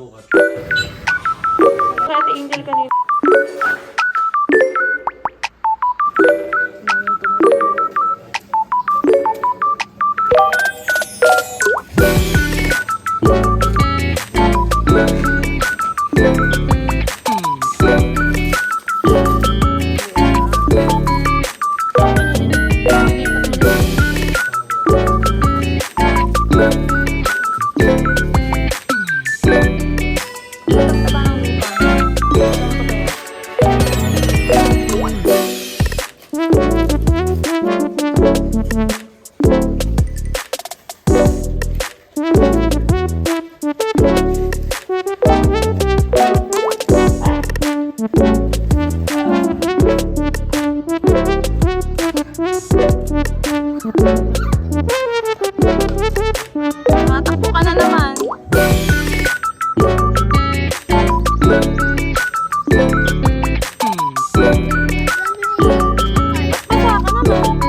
sukat. Ate Angel kanina. Matakbo ka na naman. Basa ka naman.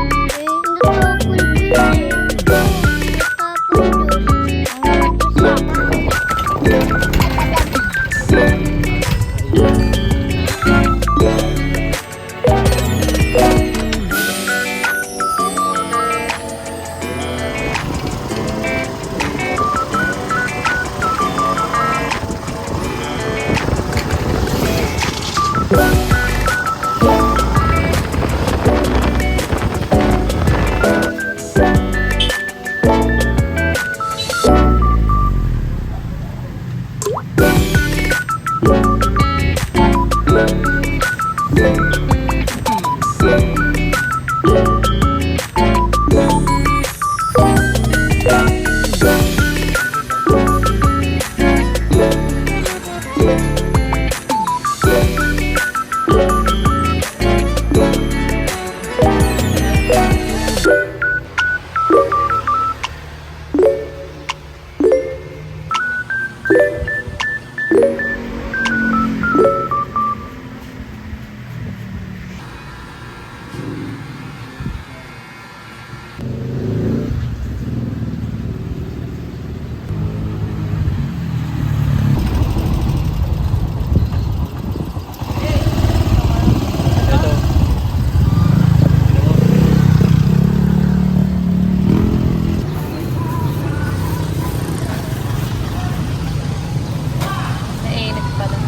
Nainit pala.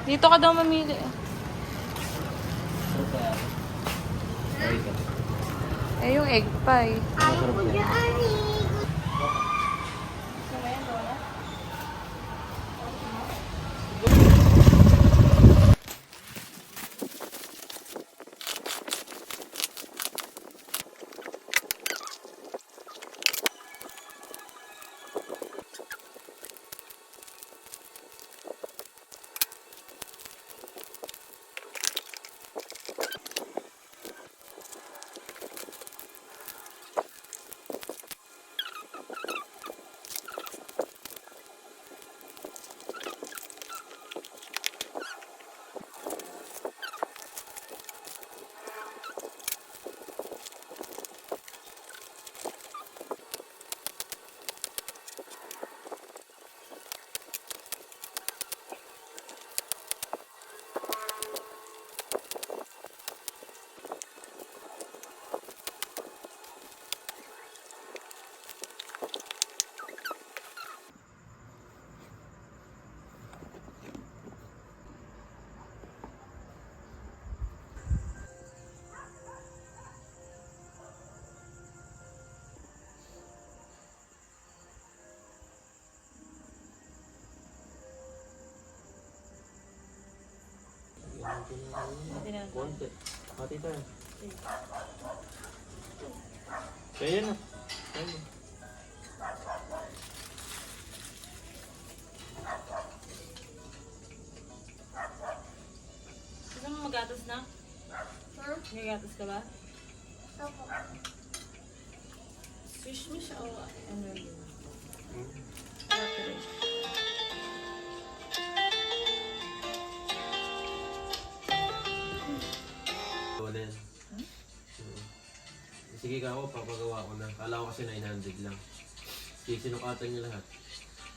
Dito ka daw mamili. Eh, yung egg pie. Konti. Pati tayo. Kaya na. Gusto mo magatas na? Gagatas ka ba? Opo. Swish mo siya o ano yun? sige ka ako, papagawa ko na. Kala ko kasi 900 lang. Kasi sinukatan niya lahat.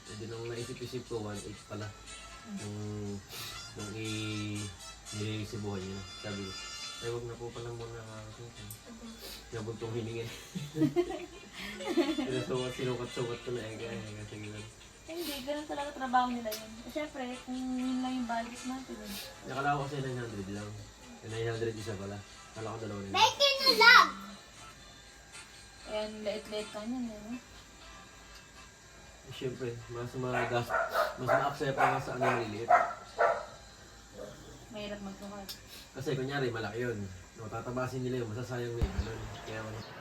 Hindi nung naisip-isip ko, 1.8 pala. Nung nililisibuhan niya. Sabi ko, ay wag na po pala muna nabuntong hiningi. Sinukat-sukat ko na kaya sige lang. Hindi, ganun talaga trabaho nila yun. Siyempre, kung yun lang yung budget natin. Nakala ko kasi 900 lang. 900 isa pala. Kala ko dalawa nila. Bacon na lang! Ayan, lait-lait ka niya, no? Siyempre, mas ma-accept pa sa ano maliliit. Mahirap magsukat. Kasi kunyari, malaki yun. No, tatabasin nila yun, masasayang na yun. Kaya ano.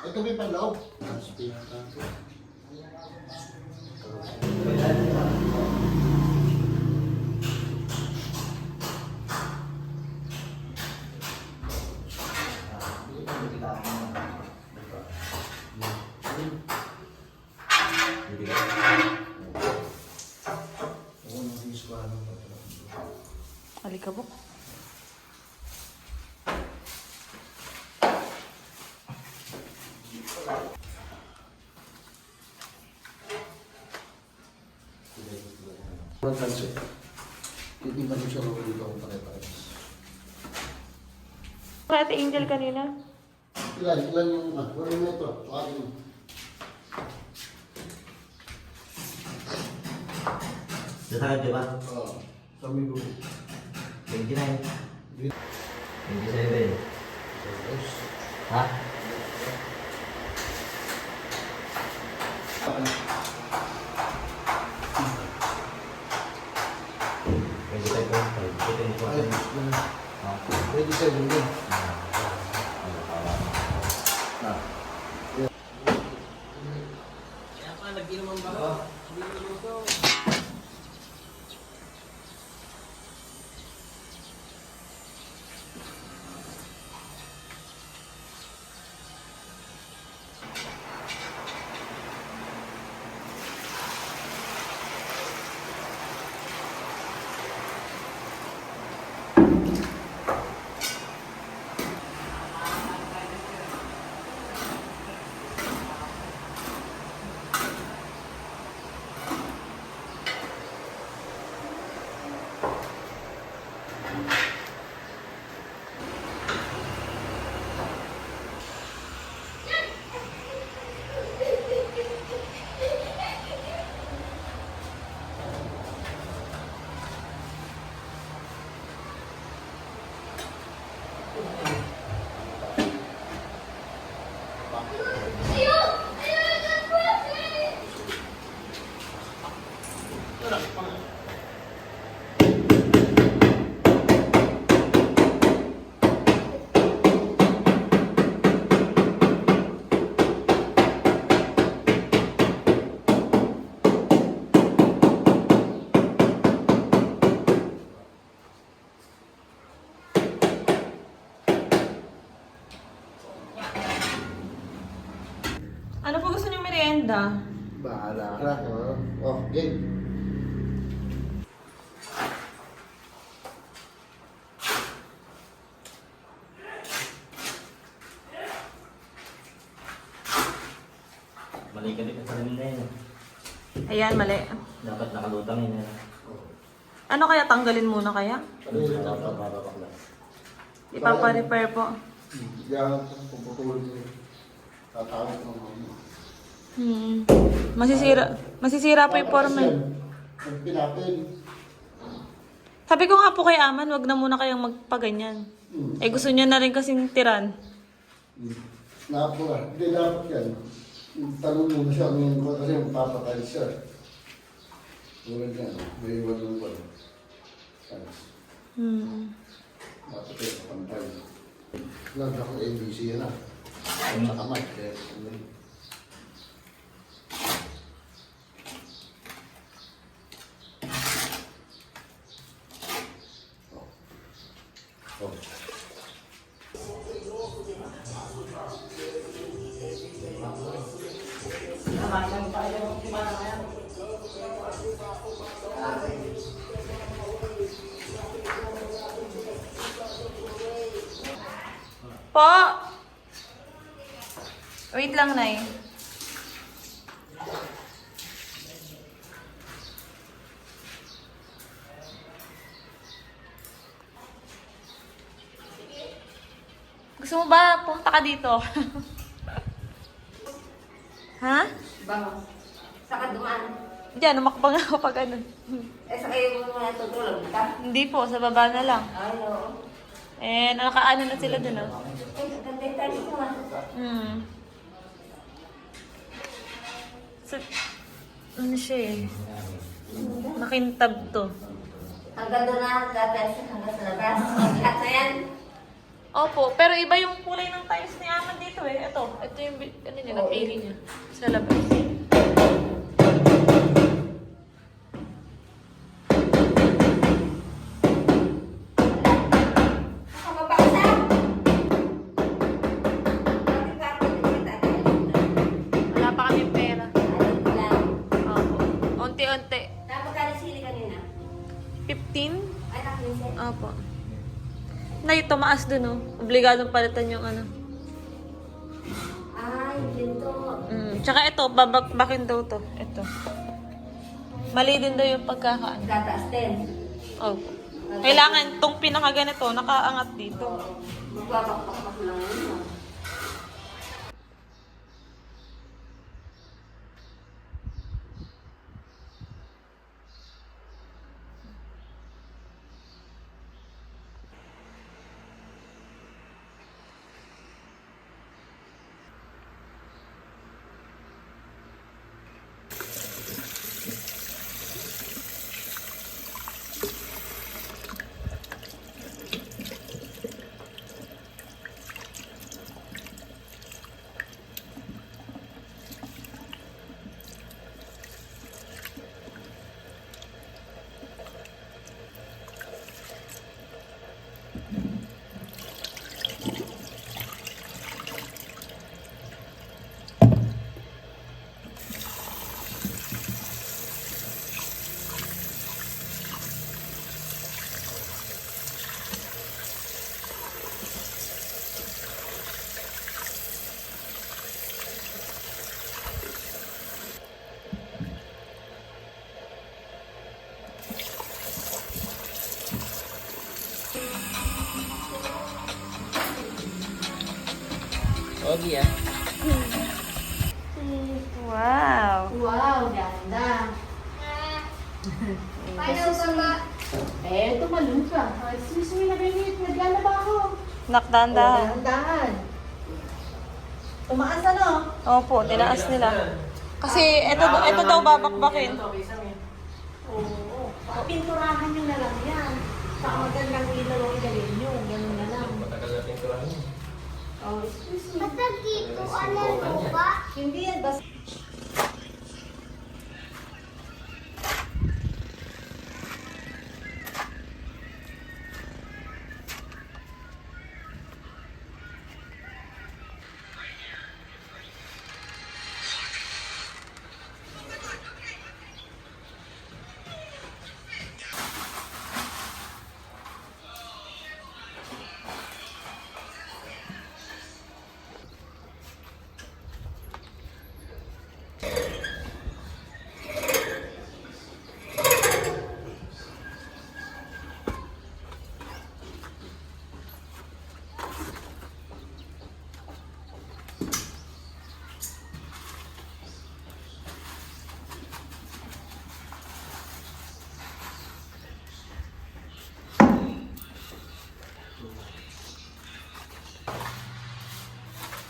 Ito may panloob. Alikabok. Walang kanso. Hindi pa siya ako dito kung pare-pares. Ate Angel kanina. Ilan yung walang metro. Akin. Dasarap, di ba? Kami ko. 29. 27. Ha? Pwede siya din din. Kaya pa, nag-inom ang baka. Hindi mo luto. Ano po gusto niyong merienda? Bahala ka. Oh, game. Mali ka din ang salamin na yun. Ayan, mali. Dapat nakalutang yun. Ano kaya tanggalin muna kaya? Ipapa-repair po. Yan, puputulin niyo. Tatawag ko naman. Masisira po yung forma. Nagpinapin. Sabi ko nga po kay Aman, wag na muna kayong magpaganyan. Eh gusto niya na rin kasing tiran. Napura. Hindi dapat yan. Tanong mo siya ngayon ko kasi magpapatay siya. Tulad yan. May iwan ng wala. Dapat eh, pantay. Lang ako NBC yan ah. Ang nakamay. Kaya ano yun. Oh. Po! Wait lang, Nay. Gusto mo ba punta ka dito? Ha? Bango. Saka dumaan. Diyan, umakbang ako pag ano. Eh, sa kayo mo na tutulog ka? Hindi po, sa baba na lang. Ay, oo. Eh, nakaano na sila dun, oh. Eh, ganda yung tayo mo ah. So, ano siya eh. Makintab to. Hanggang doon na, hanggang sa labas. Lahat na yan. Opo, pero iba yung kulay ng tiles ni Aman dito eh. Ito yung ano niya, napili niya. Sa labas. Nakapapaksa! Bakit ba ako nagkita? Wala pa kami pera. Alam ko lang. Opo. Unti-unti. Napagkali sili kanina. 15? Ay, nakinsin. Opo. Nay, tumaas dun oh. Obligadong palitan yung ano. Ay, dito. Tsaka ito, babakbakin daw to. Ito. Mali din daw yung pagkakaan. Tataas din. Opo. Kailangan tong pinakaganito, nakaangat dito. Magpapakpak lang yun. Okay ah. Wow. Wow, ganda. Paano ba? Eh, tumalun ka. Excuse me, naglalaba ako. Nakdahan-dahan. Dahan. Tumaas ano? Opo, tinaas nila. Kasi ito daw babakbakin. Oo. Pinturahan nyo na lang yan. Sa magandang ilaw ang galin nyo. Ganun na lang. Matagal natin turahan yun. Oh, excuse me. Matag dito, ano po ba? Hindi yan. Basta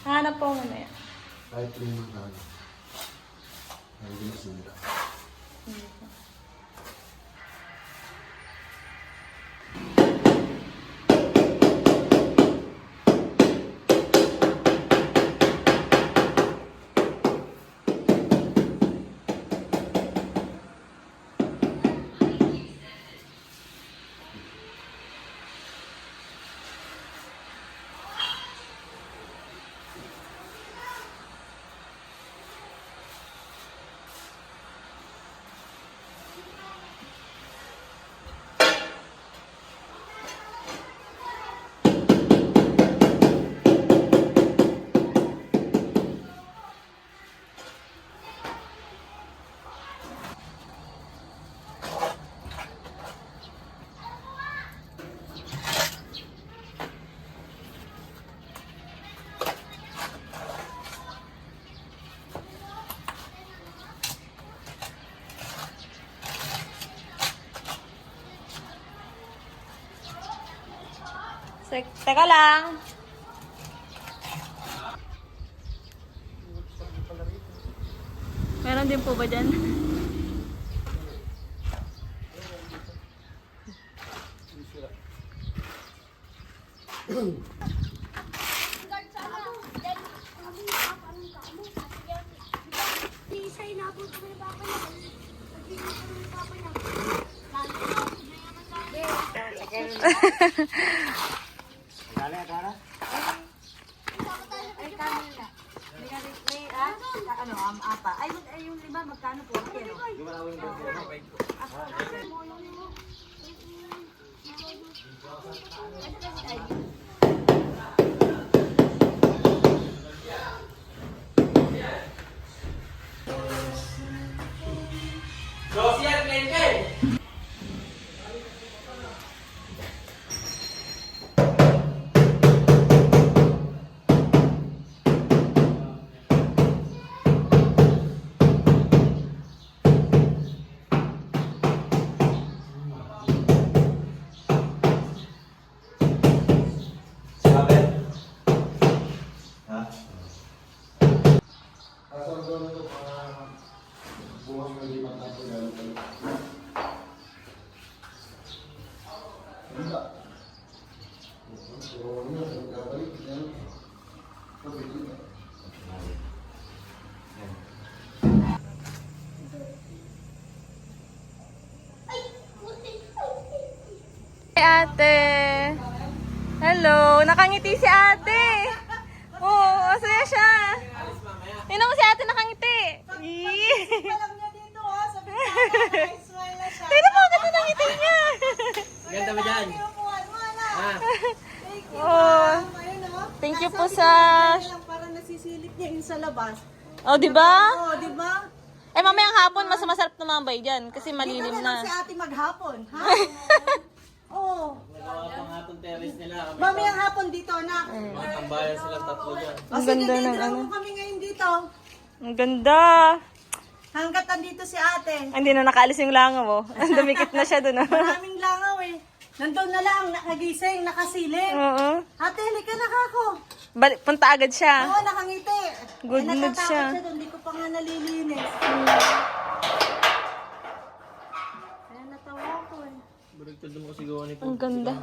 Hanap po muna yan. Kahit yung mga hindi na sila. Teka lang. Meron din po ba dyan? Ay, yung 5, magkano po? Kilo? Sabi? Ha? Asal doon ito para buhang na 5 tayo gano'n. Hindi. So, yun, nagkabalik. Yan. Pabili na. Ate. Hello. Nakangiti si ate. Oo, masaya siya. Tingnan mo si ate nakangiti. Alam niya dito, oh. Sabi niya, smile na siya. Tingnan mo, ganda ng ngiti niya. Ganda ba dyan? Kinukuhan mo, anak. Ah, Thank you, Oh. ma'am. Ayun, oh. Thank you po Sabi sa... ko, lang parang nasisilip niya yun sa labas. Oh, di ba? Oh, di ba? Eh, mamayang hapon, mas masarap tumambay dyan kasi Dito malilim na lang si na. ate maghapon, ha? Oo. nagawa pa nga itong terrace nila. Mamayang hapon dito, anak. Mga tambayan silang tatlo dyan. O Ang sige, ganda ng dito ano. mo kami ngayon dito. Ang ganda. Hanggat andito si ate. Hindi na nakaalis yung langaw, oh. Dumikit na siya dun, oh. Maraming langaw eh. Nandun na lang, nakagising, nakasiling. Oo. Ate, halika na kako. Punta agad siya. Oo, nakangiti. Good mood natatakot siya. doon, hindi ko pa nga nalilinis. Kaya natawa ko eh. Baligtad mo kasi gawa nito. Ang ganda.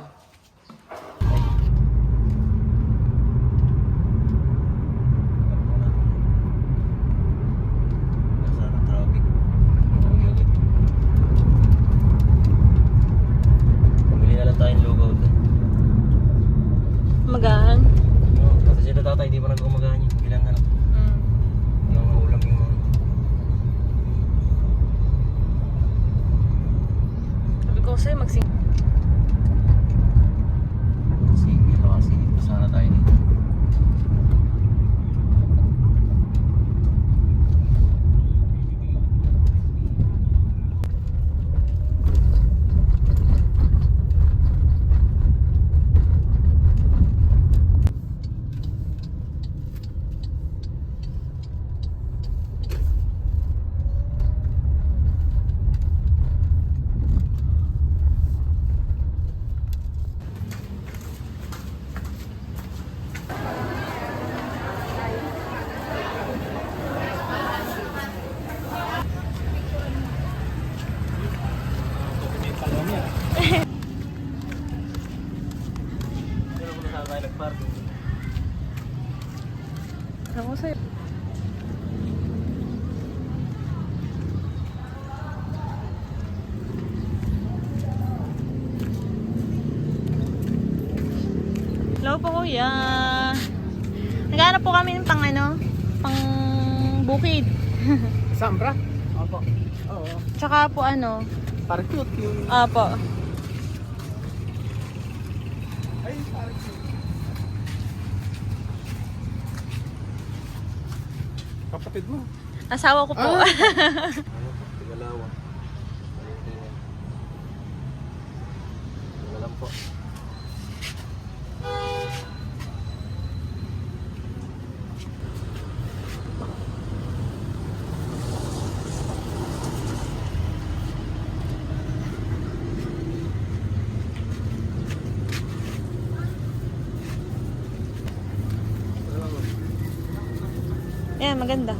Nasa ng traffic. Bumili na lang tayong lugaw doon. Magaan. Kasi sila tatay, hindi pa nag-umagaan yun. Bilang na lang. Yung ulam yung mga. Sabi ko sa'yo, magsing... Sige, kasi sana tayo dito. Pero kung saan tayo nag-parking. Sabi ko sa'yo. Hello po kuya. Naghanap po kami ng pang ano, pang bukid. Sambra? Opo. Oo. Tsaka po ano, Parang cute yung... apo. Ay, parang cute. Kapatid mo. Asawa ko po. Ano? Tigalawa. Wala lang po. maganda.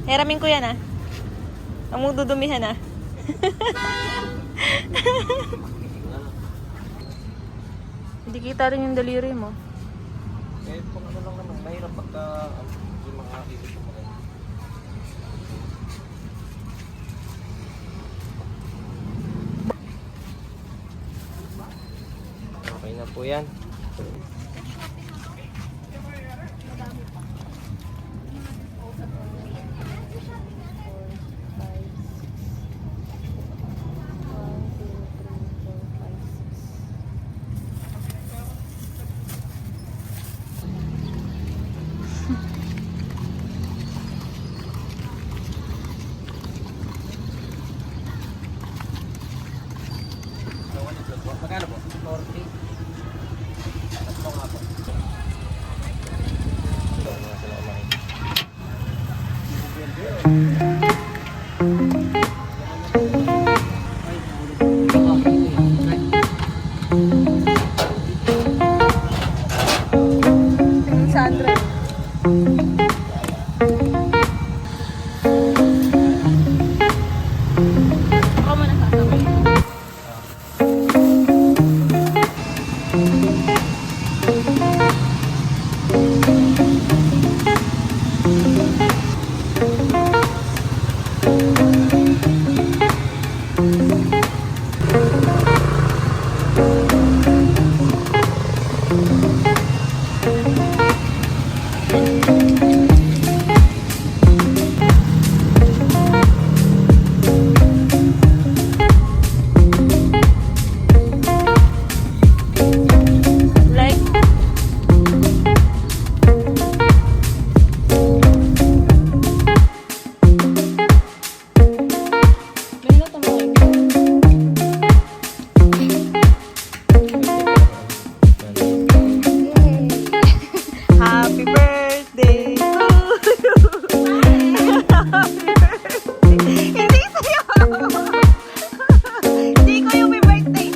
Hiramin ko yan, ah. Ang mong dudumihan, ah. Hindi kita rin yung daliri mo. Eh, kung ano lang naman, mahirap pagka yung mga ibig mo rin. Okay na po yan. Magkano po? 40. Tatlo nga po. Sandra. Ako muna sasabay. Like, may luto mo kayo. Happy birthday to you. Happy birthday. Hindi sa'yo. Hindi ko yung may birthday.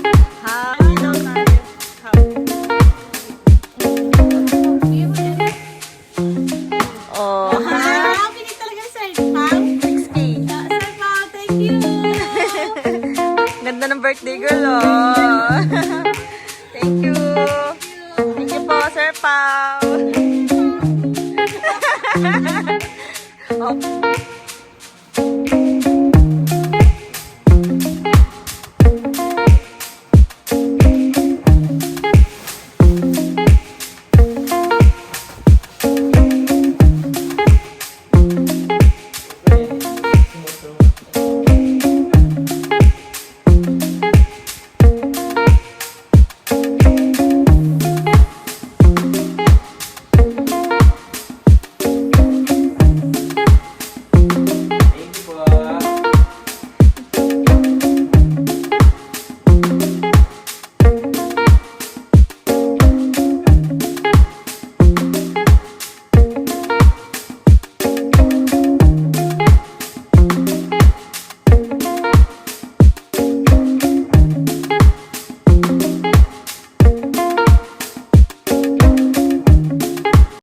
Happy daw tayo. Oh, ha? Pinig talaga sir, Pam. 6K. Sir Pam, thank you. Ganda ng birthday girl, oh. Thank you. Thank you po, Sir Pao. Oh,